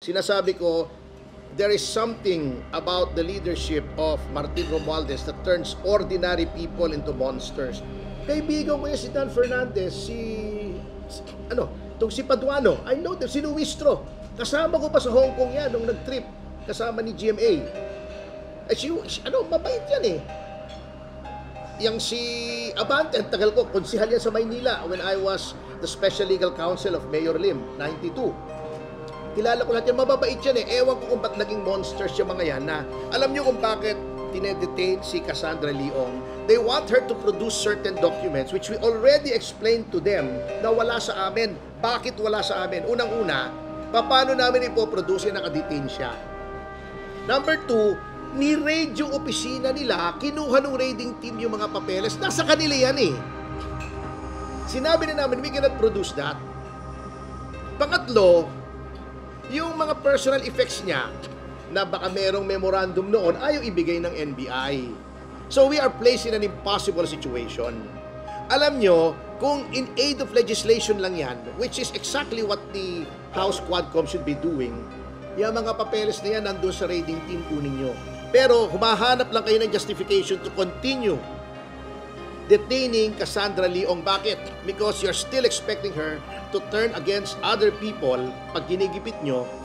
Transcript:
sinasabi ko, there is something about the leadership of Martin Romualdez that turns ordinary people into monsters. Kaibigan ko yan si Dan Fernandez, si Paduano, I know them, si Luistro. Kasama ko pa sa Hong Kong yan nung nag-trip kasama ni GMA. Mabait yan eh. Yang si Abante, ang tagal ko, konsihal yan sa Maynila when I was the Special Legal Counsel of Mayor Lim, 92. Kilala ko lahat yan, mababait yan eh. Ewan ko kung ba't naging monsters yung mga yan na alam nyo kung bakit tinedetain si Cassandra Leong. They want her to produce certain documents which we already explained to them na wala sa amin. Bakit wala sa amin? Unang-una, paano namin ipoproduce na nakadetain siya? Number 2, ni-raid yung opisina nila, kinuha ng raiding team yung mga papeles. Nasa kanila yan eh. Sinabi na namin, we cannot produce that. Pangatlo, yung mga personal effects niya na baka merong memorandum noon ayaw ibigay ng NBI. So we are placed in an impossible situation. Alam nyo, kung in aid of legislation lang yan, which is exactly what the House Quadcom should be doing, yung mga papeles na yan nandun sa raiding team kunin nyo. Pero humahanap lang kayo ng justification to continue detaining Cassandra Leong. Bakit? Because you're still expecting her to turn against other people pag ginigipit nyo